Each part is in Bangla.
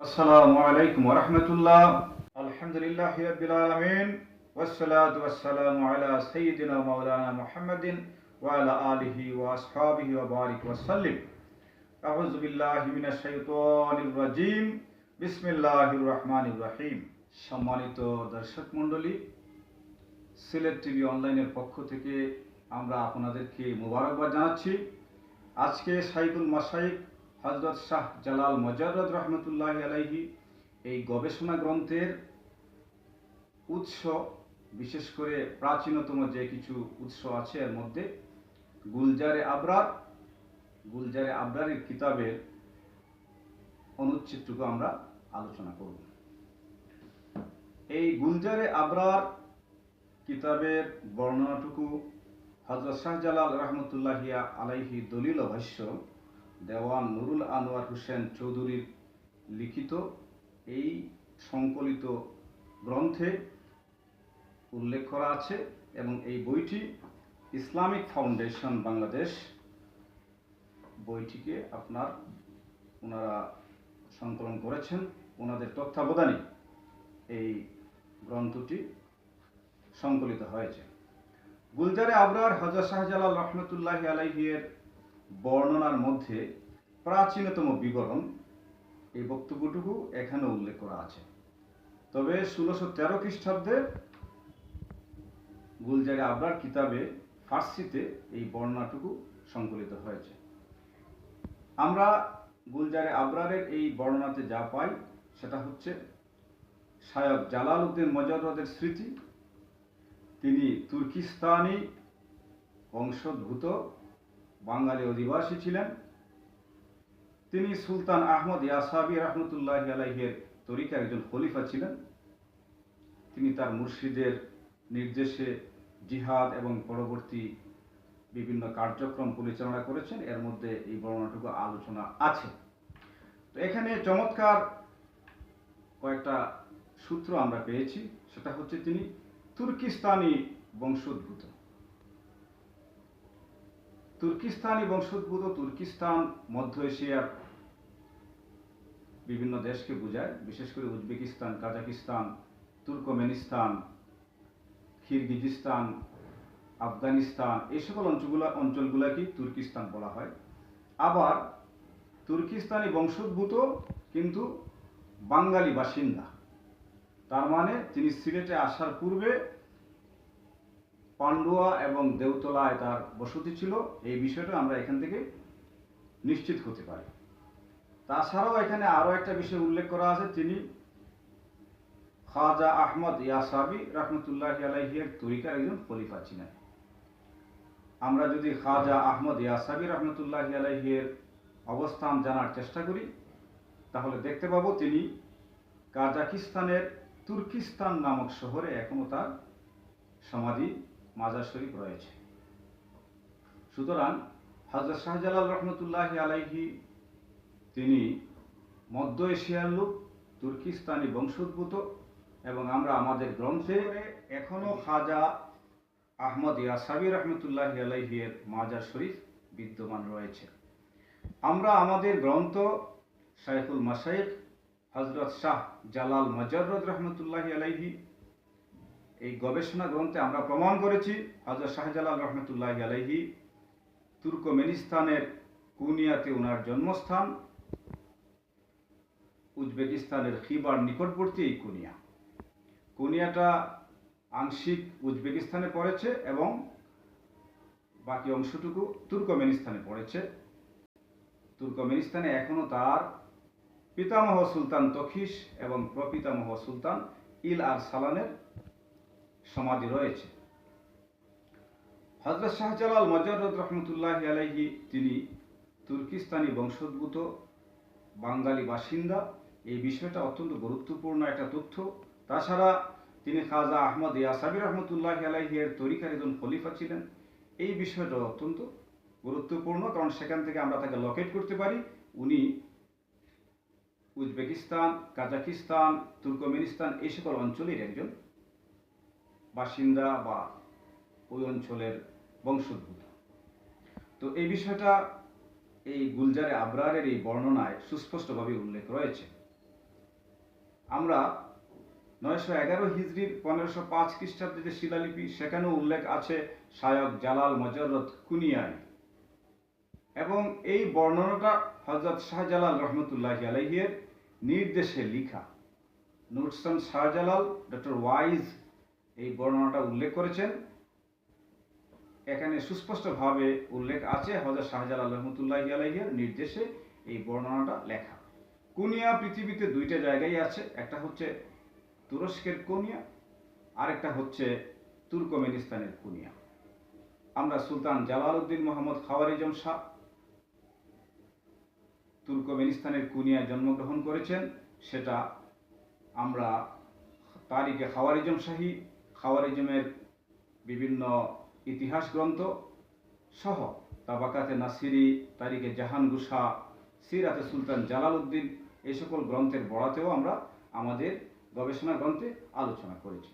আসসালামু আলাইকুম ওয়া রাহমাতুল্লাহ। আলহামদুলিল্লাহি রাব্বিল আলামিন ওয়াসসালাতু ওয়াসসালামু আলা সাইয়্যিদিনা মাওলানা মুহাম্মাদিন ওয়া আলা আলিহি ওয়া আসহাবিহি ওয়া বারিক ওয়া সাল্লিম। আউযু বিল্লাহি মিনাশ শাইতানির রাজীম। বিসমিল্লাহির রহমানির রহিম। সম্মানিত দর্শক মণ্ডলী, সিলেট টিভি অনলাইনের পক্ষ থেকে আমরা আপনাদেরকে মোবারকবাদ জানাচ্ছি। আজকে শাইখুল মাশায়েখ হযরত শাহ জালাল মুজাররদ রহমতুল্লাহি আলাইহি এই গবেষণা গ্রন্থের উৎস, বিশেষ করে প্রাচীনতম যে কিছু উৎস আছে এর মধ্যে গুলজারে আবরারের কিতাবের অনুচ্ছেদটুকু আমরা আলোচনা করব। এই গুলজারে আবরার কিতাবের বর্ণনাটুকু হযরত শাহজালাল রহমতুল্লাহি আলাইহি দলিল ও ভাষ্য দেওয়ান নুরুল আনোয়ার হোসেন চৌধুরীর লিখিত এই সংকলিত গ্রন্থে উল্লেখ করা আছে এবং এই বইটি ইসলামিক ফাউন্ডেশন বাংলাদেশ বইটিকে ওনারা সংকলন করেছেন। ওনাদের তত্ত্বাবধানে এই গ্রন্থটি সংকলিত হয়েছে। গুলজারে আবরার হযরত শাহজালাল রহমতুল্লাহি আলাইহি এর বর্ণনার মধ্যে প্রাচীনতম বিবরণ এই বক্তব্যটুকু এখানে উল্লেখ করা আছে। তবে 1613 খ্রিস্টাব্দে গুলজারে আবরার কিতাবে ফার্সিতে এই বর্ণনাটুকু সংকলিত হয়েছে। আমরা গুলজারে আবরারের এই বর্ণনাতে যা পাই সেটা হচ্ছে শায়খ জালাল উদ্দিন মুজাররদের স্মৃতি। তিনি তুর্কিস্তানি বংশোদ্ভূত বাঙালি অধিবাসী ছিলেন। তিনি সুলতান আহমদ ইয়াসাবি রহমতুল্লাহি আলাইহির তরিকার একজন খলিফা ছিলেন। তিনি তার মুর্শিদের নির্দেশে জিহাদ এবং পরবর্তী বিভিন্ন কার্যক্রম পরিচালনা করেছেন। এর মধ্যে এই বর্ণনাটুকু আলোচনা আছে। তো এখানে চমৎকার কয়েকটা সূত্র আমরা পেয়েছি। সেটা হচ্ছে তিনি তুর্কিস্তানি বংশোদ্ভূত। তুর্কিস্তান মধ্য এশিয়ার বিভিন্ন দেশকে বোঝায়, বিশেষ করে Uzbekistan, Kazakhstan, Turkmenistan, Kyrgyzstan, Afghanistan, এই সকল অঞ্চলগুলোকে তুর্কিস্তান বলা হয়। আবার তুর্কিস্তানি বংশোদ্ভূত কিন্তু বাঙালি বাসিন্দা, তার মানে তিনি সিলেটে আসার পূর্বে পান্ডুয়া এবং দেওতলায় তার বসতি ছিল। এই বিষয়টা আমরা এখান থেকে নিশ্চিত হতে পারি। তাছাড়াও এখানে আরো একটা বিষয় উল্লেখ করা আছে, তিনি খাজা আহমদ ইয়াসাবি রহমতুল্লাহি আলাইহি এর তরিকার একজন খলিফা ছিলেন। আমরা যদি খাজা আহমদ ইয়াসাবি রহমতুল্লাহি আলাইহি এর অবস্থান জানার চেষ্টা করি তাহলে দেখতে পাবো তিনি কাজাকিস্তানের তুর্কিস্তান নামক শহরে এখনো তার সমাধি মাজার শরীফ রয়েছে। সুতরাং হযরত শাহজালাল রহমতুল্লাহি আলাইহি তিনি মধ্য এশিয়ার লোক, তুর্কিস্তানি বংশোদ্ভূত, এবং আমরা আমাদের গ্রন্থে এখনো খাজা আহমদ ইয়াসাবি রহমতুল্লাহি আলাইহি এর মাজার শরীফ বিদ্যমান রয়েছে। আমরা আমাদের গ্রন্থ শাইখুল মাশায়েখ হযরত শাহ জালাল মুজাররদ রহমতুল্লাহি আলাইহি এই গবেষণা গ্রন্থে আমরা প্রমাণ করেছি হযরত শাহজালাল রহমতুল্লাহি আলাইহি তুর্কমেনিস্তানের কুনিয়াতে ওনার জন্মস্থান। উজবেকিস্তানের খিবার নিকটবর্তী এই কুনিয়াটা আংশিক উজবেকিস্তানে পড়েছে এবং বাকি অংশটুকু তুর্কমেনিস্তানে পড়েছে। তুর্কমেনিস্তানে এখনো তার পিতামহ সুলতান তখিস এবং প্রপিতামহ সুলতান ইল আরসালানের সমাধি রয়েছে। হযরত শাহজালাল মুজাররদ রহমতুল্লাহি আলাইহি তিনি তুর্কিস্তানি বংশোদ্ভূত বাঙালি বাসিন্দা, এই বিষয়টা অত্যন্ত গুরুত্বপূর্ণ একটা তথ্য। তাছাড়া তিনি খাজা আহমদ ইয়াসাবি রহমতুল্লাহি আলাইহি এর তরিকার একজন খলিফা ছিলেন, এই বিষয়টা অত্যন্ত গুরুত্বপূর্ণ, কারণ সেখান থেকে আমরা তাকে লোকেট করতে পারি উনি উজবেকিস্তান, কাজাকিস্তান, তুর্কমেনিস্তান এই সকল অঞ্চলের একজন বাসিন্দা বা ওই অঞ্চলের বংশোদ্ভূত। তো এই বিষয়টা এই গুলজারে আবরারের এই বর্ণনায় সুস্পষ্টভাবে উল্লেখ রয়েছে। আমরা 911 হিজরির 1505 খ্রিস্টাব্দে যে শিলালিপি, সেখানেও উল্লেখ আছে শায়খ জালাল মজররত কুনিয়ায়, এবং এই বর্ণনাটা হযরত শাহজালাল রহমতুল্লাহি আলাইহির নির্দেশে লিখা। নুরসান শাহজালাল ডক্টর ওয়াইজ এই বর্ণনাটা উল্লেখ করেছেন। এখানে সুস্পষ্টভাবে উল্লেখ আছে হযরত শাহজালাল রহমতুল্লাহি আলাইহির নির্দেশে এই বর্ণনাটা লেখা। কুনিয়া পৃথিবীতে দুইটা জায়গায় আছে, একটা হচ্ছে তুরস্কের কোনিয়া, আরেকটা হচ্ছে তুর্কমেনিস্তানের কুনিয়া। আমরা সুলতান জালালউদ্দিন মোহাম্মদ খাওয়ারিজম শাহ তুর্কমেনিস্তানের কুনিয়ায় জন্মগ্রহণ করেছেন, সেটা আমরা তারিখে খাওয়ারিজম শাহী, খাওয়ারিজমের বিভিন্ন ইতিহাস গ্রন্থ সহ তাবাকাতে নাসিরি, তারিখে জাহান গুসা, সিরাতে সুলতান জালালউদ্দিন, এই সকল গ্রন্থের বরাতেও আমরা আমাদের গবেষণা গ্রন্থে আলোচনা করেছি।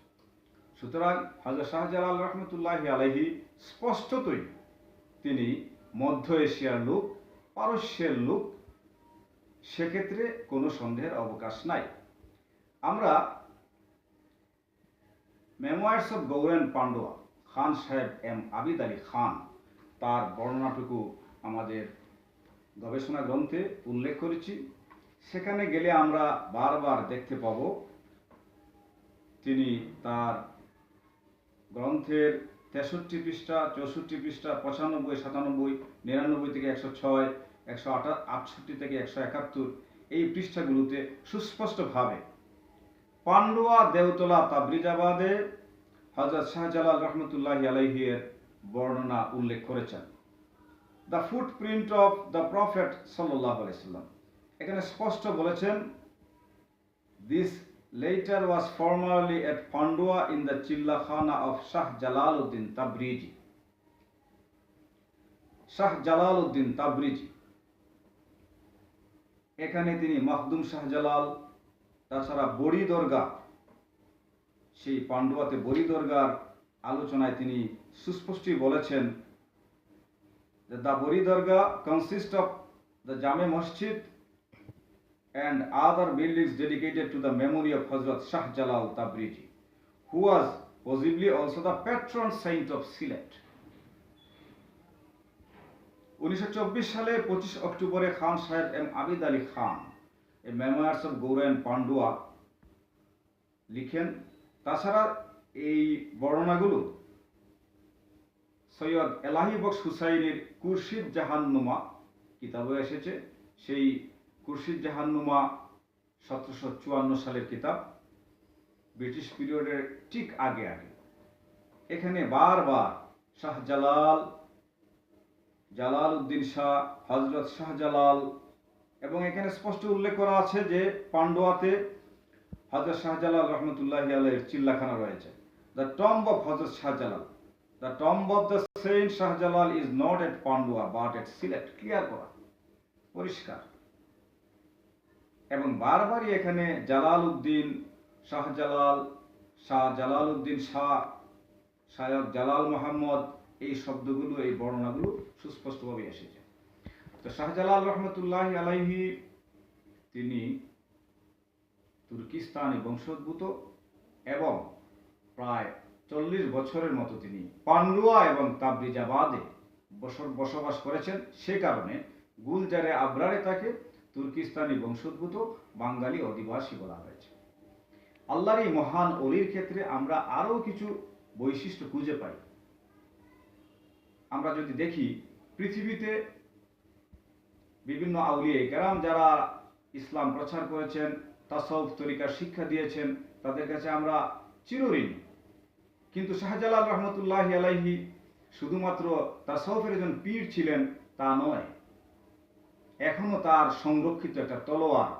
সুতরাং হযরত শাহজালাল রহমতুল্লাহি আলাইহি স্পষ্টতই তিনি মধ্য এশিয়ার লোক, পারস্যের লোক, সেক্ষেত্রে কোনো সন্দেহের অবকাশ নাই। আমরা memoirs of Gaur and Pandua, Khan Sahib M Abid Ali খান, তার বর্ণনাটুকু আমাদের গবেষণা গ্রন্থে উল্লেখ করেছি। সেখানে গেলে আমরা বারবার দেখতে পাব তিনি তার গ্রন্থের 63 পৃষ্ঠা, 64 পৃষ্ঠা, 95, 97, 99 থেকে 106, 168 থেকে 171 এই পৃষ্ঠাগুলোতে সুস্পষ্টভাবে পান্ডুয়া দেওতলা তাবরিজাবাদে হযরত শাহজালাল রহমতুল্লাহি আলাইহির বর্ণনা উল্লেখ করেছেন। The footprint of the prophet সাল্লাল্লাহু আলাইহি ওয়াসাল্লাম, এখানে স্পষ্ট বলেছেন, this later was formerly at Pandua in the Chillakhana of Shah Jalaluddin Tabrizi. Shah Jalaluddin Tabrizi, এখানে তিনি মাখদুম শাহজালাল, তাছাড়া বড়ি দরগা, সেই পান্ডুয়াতে বড়ি দরগার আলোচনায় তিনি সুস্পষ্টই বলেছেন, দ্য বড়ি দরগা কনসিস্ট অফ দ্য জামে মসজিদ and other buildings dedicated to the memory of Hazrat Shah Jalal Tabrizi, who was possibly also the patron saint of Sylhet. 1924 সালে 25 অক্টোবরে Khan Sahib M Abid Ali Khan A memoirs of Gaur and Pandua লিখেন। তাছাড়া এই বর্ণনাগুলো সৈয়দ এলাহি বক্স হুসাইনের কুরশিদ জাহান্নুমা কিতাবে এসেছে। সেই কুরশিদ জাহান্নুমা 1754 সালের কিতাব, ব্রিটিশ পিরিয়ডের ঠিক আগে আগে। এখানে বারবার শাহজালাল, জালালউদ্দিন শাহ, হযরত শাহজালাল, এবং এখানে স্পষ্ট উল্লেখ করা আছে যে পান্ডুয়াতে হযরত শাহজালাল রহমতুল্লাহি আলাইহির চিল্লাখানা রয়েছে। The tomb of Hazrat Shahjalal, the tomb of the saint Shahjalal is not at Pandua but at Sylhet. Clear করা, পরিষ্কার। এবং বারবারই এখানে জালালউদ্দিন, শাহজালাল, শাহ জালালউদ্দিন শাহ, শায়খ জালাল মোহাম্মদ, এই শব্দগুলো, এই বর্ণনাগুলো সুস্পষ্টভাবে এসেছে। তো শাহজালাল রহমতুল্লাহি আলাইহি তিনি তুর্কিস্তানি বংশোদ্ভূত এবং প্রায় 40 বছরের মতো তিনি পান্ডুয়া এবং তাবরিজাবাদে বসবাস করেছেন। সে কারণে গুলজারে আবরারে তাকে তুর্কিস্তানি বংশোদ্ভূত বাঙালি অধিবাসী বলা হয়েছে। আল্লাহর এই মহান অলির ক্ষেত্রে আমরা আরও কিছু বৈশিষ্ট্য খুঁজে পাই। আমরা যদি দেখি, পৃথিবীতে বিভিন্ন আউলিয়া কেরাম যারা ইসলাম প্রচার করেছেন, তাসাউফ তরিকার শিক্ষা দিয়েছেন, তাদের কাছে আমরা চিরঋণী। কিন্তু শাহজালাল রহমতুল্লাহি আলাইহি শুধুমাত্র তাসাউফের একজন পীর ছিলেন তা নয়, এখনো তার সংরক্ষিত একটা তলোয়ার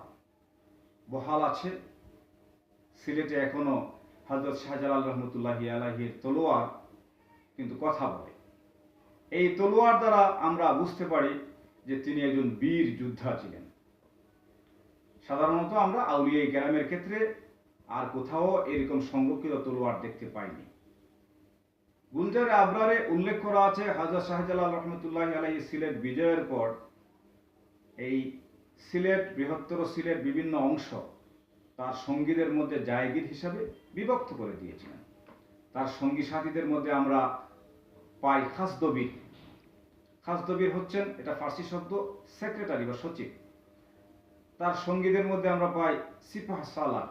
বহাল আছে। সিলেটে এখনো হযরত শাহজালাল রহমতুল্লাহি আলাইহির তলোয়ার কিন্তু কথা বলে। এই তলোয়ার দ্বারা আমরা বুঝতে পারি যে তিনি একজন বীর যোদ্ধা ছিলেন। সাধারণত আমরা আউলিয়া কেরামের ক্ষেত্রে আর কোথাও এরকম সংরক্ষিত তলোয়ার দেখতে পাইনি। গুলজারে আবরারে উল্লেখ করা আছে, হযরত শাহজালাল রহমতুল্লাহি আলাইহি সিলেট বিজয়ের পর এই সিলেট, বৃহত্তর সিলেট বিভিন্ন অংশ তার সঙ্গীদের মধ্যে জায়গির হিসাবে বিভক্ত করে দিয়েছিলেন। তার সঙ্গী সাথীদের মধ্যে আমরা পাই খাসদবির। খাসদবির হচ্ছেন, এটা ফার্সি শব্দ, সেক্রেটারি বা সচিব। তার সঙ্গীদের মধ্যে আমরা পাই সিপাহ সালার।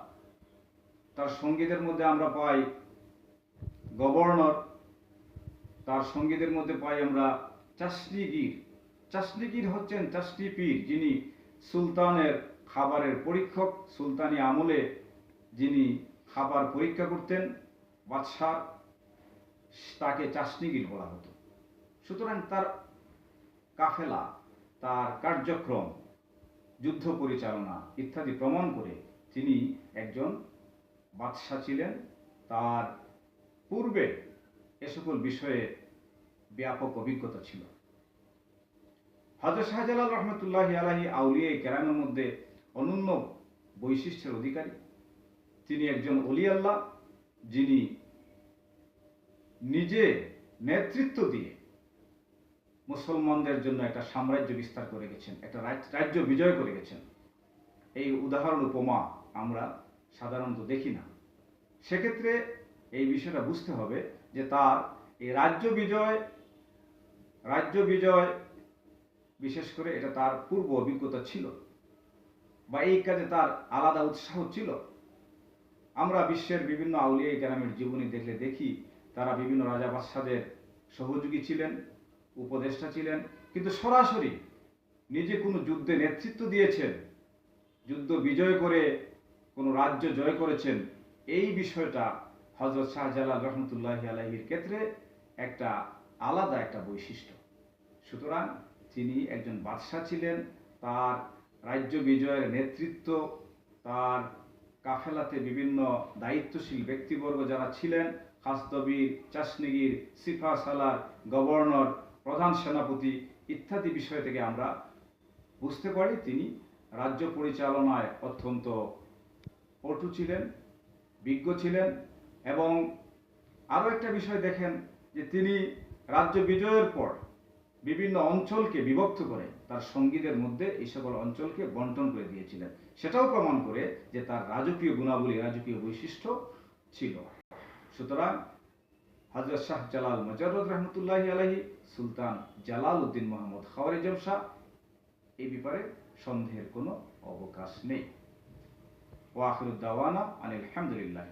তার সঙ্গীদের মধ্যে আমরা পাই গভর্নর। তার সঙ্গীদের মধ্যে পাই আমরা চাষনিগির। চাষনিগির হচ্ছেন চাষনি পীর, যিনি সুলতানের খাবারের পরীক্ষক। সুলতানি আমলে যিনি খাবার পরীক্ষা করতেন বাদশাহ, তাকে চাষনিগির বলা হতো। সুতরাং তার কাফেলা, তার কার্যক্রম, যুদ্ধ পরিচালনা ইত্যাদি প্রমাণ করে তিনি একজন বাদশাহ ছিলেন। তার পূর্বে এ সকল বিষয়ে ব্যাপক অভিজ্ঞতা ছিল। হযরত শাহজালাল রহমতুল্লাহি আলাইহি আউলিয়া কেরামের মধ্যে অনন্য বৈশিষ্ট্যের অধিকারী। তিনি একজন ওলি আল্লাহ, যিনি নিজে নেতৃত্ব দিয়ে মুসলমানদের জন্য একটা সাম্রাজ্য বিস্তার করে গেছেন, একটা রাজ্য বিজয় করে গেছেন। এই উদাহরণ উপমা আমরা সাধারণত দেখি না। সেক্ষেত্রে এই বিষয়টা বুঝতে হবে যে তার এই রাজ্য বিজয় বিশেষ করে এটা তার পূর্ব অভিজ্ঞতা ছিল, বা এই কাজে তার আলাদা উৎসাহ ছিল। আমরা বিশ্বের বিভিন্ন আউলিয়া কেরামের জীবনী দেখলে দেখি তারা বিভিন্ন রাজা বাদশাদের সহযোগী ছিলেন, উপদেষ্টা ছিলেন, কিন্তু সরাসরি নিজে কোনো যুদ্ধে নেতৃত্ব দিয়েছেন, যুদ্ধ বিজয় করে কোনো রাজ্য জয় করেছেন, এই বিষয়টা হযরত শাহজালাল রহমতুল্লাহি আলাইহির ক্ষেত্রে একটা আলাদা একটা বৈশিষ্ট্য। সুতরাং তিনি একজন বাদশাহ ছিলেন। তার রাজ্য বিজয়ের নেতৃত্ব, তার কাফেলাতে বিভিন্ন দায়িত্বশীল ব্যক্তিবর্গ যারা ছিলেন, খাসদবির, চাষনিগির, সিফা সালার, গভর্নর, প্রধান সেনাপতি ইত্যাদি বিষয় থেকে আমরা বুঝতে পারি তিনি রাজ্য পরিচালনায় অত্যন্ত পটু ছিলেন, বিজ্ঞ ছিলেন। এবং আরও একটা বিষয় দেখেন যে তিনি রাজ্য বিজয়ের পর বিভিন্ন অঞ্চলকে বিভক্ত করে তার সঙ্গীদের মধ্যে এই সকল অঞ্চলকে বন্টন করে দিয়েছিলেন। সেটাও প্রমাণ করে যে তার রাজকীয় গুণাবলী, রাজকীয় বৈশিষ্ট্য ছিল। সুতরাং হযরত শাহ জালাল মুজাররদ রহমতুল্লাহি আলাইহি, সুলতান জালাল উদ্দিন মোহাম্মদ খাওয়ারিজম শাহ, এই ব্যাপারে সন্দেহের কোনো অবকাশ নেই। ওয়া আখিরুদ দাওয়ানা আনিল হামদুলিল্লাহ।